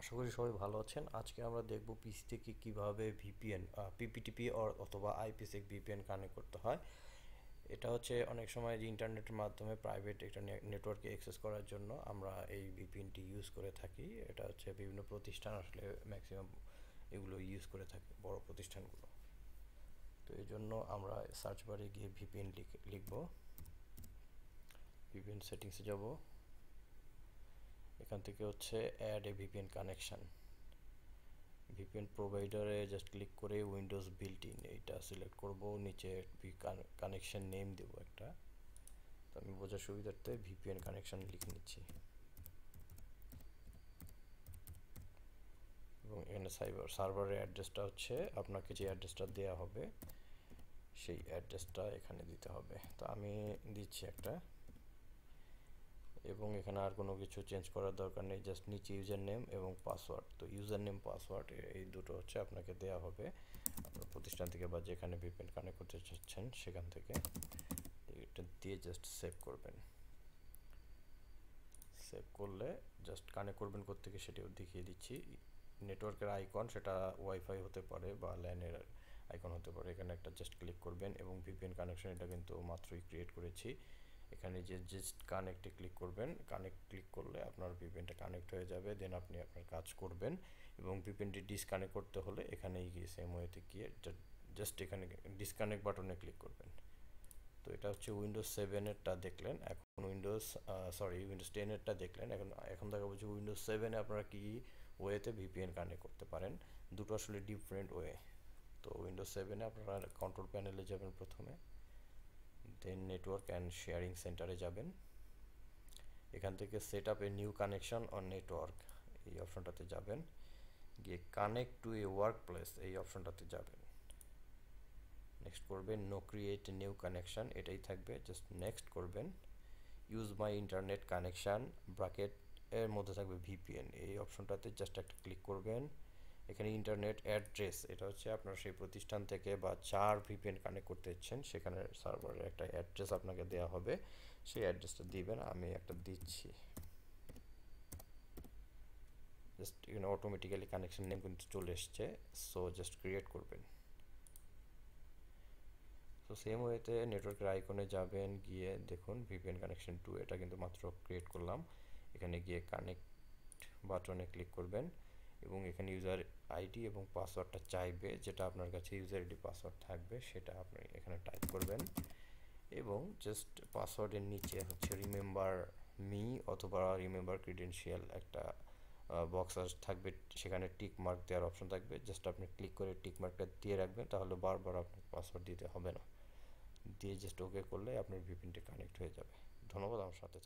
আশা করি সবাই ভালো আছেন। আজকে আমরা দেখব পিসি থেকে কিভাবে ভিপিএন পিপিটিপি অথবা আইপিসেক ভিপিএন কানেক্ট করতে হয়। এটা হচ্ছে অনেক সময় যে ইন্টারনেটের মাধ্যমে প্রাইভেট একটা নেটওয়ার্কে অ্যাক্সেস করার জন্য আমরা এই ভিপিএনটি ইউজ করে থাকি। এটা হচ্ছে বিভিন্ন প্রতিষ্ঠান আসলে ম্যাক্সিমাম এগুলো ইউজ করে থাকে, বড় প্রতিষ্ঠানগুলো। তো এই জন্য আমরা সার্চ বারে গিয়ে ভিপিএন লিখব, ভিপিএন সেটিংসে যাব। এখান থেকে হচ্ছে add a VPN connection, VPN প্রোভাইডারে জাস্ট ক্লিক করে উইন্ডোজ বিল্ট ইন এইটা সিলেক্ট করব, নিচে কানেকশন নেম দেব একটা। তো আমি বোঝার সুবিধার্থে ভিপিএন কানেকশন লিখে নিচ্ছি এবং এখানে সার্ভারের অ্যাড্রেসটা হচ্ছে আপনাকে যে অ্যাড্রেসটা দেওয়া হবে সেই অ্যাড্রেসটা এখানে দিতে হবে। তো আমি দিচ্ছি একটা, এবং এখানে আর কোনো কিছু চেঞ্জ করার দরকার নেই, জাস্ট নিচে ইউজার নেম এবং পাসওয়ার্ড। তো ইউজার নেম পাসওয়ার্ড এই দুটো হচ্ছে আপনাকে দেওয়া হবে আপনার প্রতিষ্ঠান থেকে বা যেখানে ভিপিএন কানেক্ট করতে চাচ্ছেন সেখান থেকে। এটা দিয়ে জাস্ট সেভ করবেন। সেভ করলে জাস্ট কানেক্ট করবেন কোত্থেকে সেটাও দেখিয়ে দিচ্ছি। নেটওয়ার্কের আইকন সেটা ওয়াইফাই হতে পারে বা ল্যানের আইকন হতে পারে, এখানে একটা জাস্ট ক্লিক করবেন এবং ভিপিএন কানেকশন এটা কিন্তু মাত্রই ক্রিয়েট করেছি। এখানে যে জাস্ট কানেক্টে ক্লিক করবেন, কানেক্ট ক্লিক করলে আপনার ভিপিএনটা কানেক্ট হয়ে যাবে। দেন আপনি আপনার কাজ করবেন এবং ভিপিএনটি ডিসকানেক্ট করতে হলে এখানেই গিয়ে সেম ওয়েতে গিয়ে জাস্ট এখানে ডিসকানেক্ট বাটনে ক্লিক করবেন। তো এটা হচ্ছে উইন্ডোজ 7-এরটা দেখলেন, এখন উইন্ডোজ 10-এরটা দেখলেন। এখন দেখা বলছে উইন্ডোজ 7-এ আপনারা কি ওয়েতে ভিপিএন কানেক্ট করতে পারেন। দুটো আসলে ডিফারেন্ট ওয়ে। তো উইন্ডোজ 7-এ আপনারা কন্ট্রোল প্যানেলে যাবেন প্রথমে, দেন নেটওয়ার্ক অ্যান্ড শেয়ারিং সেন্টারে যাবেন। এখান থেকে set up a new connection on network এই অপশনটাতে যাবেন, গিয়ে connect to A work place এই অপশনটাতে যাবেন। নেক্সট করবেন নো ক্রিয়েট নিউ কানেকশন, এটাই থাকবে, জাস্ট নেক্সট করবেন। Use my internet connection bracket এর মধ্যে থাকবে ভিপিএন এই অপশনটাতে জাস্ট একটা ক্লিক করবেন। এখানে ইন্টারনেট অ্যাড্রেস এটা হচ্ছে আপনার সেই প্রতিষ্ঠান থেকে বা যার ভিপিএন কানেক্ট করতে ইচ্ছেন সেখানে সার্ভারের একটা অ্যাড্রেস আপনাকে দেওয়া হবে, সেই অ্যাড্রেসটা দিবেন। আমি একটা দিচ্ছি, জাস্ট এখানে অটোমেটিক্যালি কানেকশন নেম কিন্তু চলে এসছে, সো জাস্ট ক্রিয়েট করবেন। তো সেম ওয়েতে নেটওয়ার্কের আইকনে যাবেন, গিয়ে দেখুন ভিপিএন কানেকশন 2 এটা কিন্তু মাত্র ক্রিয়েট করলাম। এখানে গিয়ে কানেক্ট বাটনে ক্লিক করবেন এবং এখানে ইউজার আইডি এবং পাসওয়ার্ডটা চাইবে, যেটা আপনার কাছে ইউজার আইডি পাসওয়ার্ড থাকবে সেটা আপনি এখানে টাইপ করবেন এবং জাস্ট পাসওয়ার্ডের নিচে হচ্ছে রিমেম্বার মি অথবা রিমেম্বার ক্রিডেন্সিয়াল একটা বক্স থাকবে, সেখানে টিক মার্ক দেওয়ার অপশন থাকবে, জাস্ট আপনি ক্লিক করে টিক মার্কটা দিয়ে রাখবেন, তাহলে বারবার আপনার পাসওয়ার্ড দিতে হবে না। দিয়ে জাস্ট ওকে করলে আপনার ভিপিএনটি কানেক্ট হয়ে যাবে। ধন্যবাদ আমার সাথে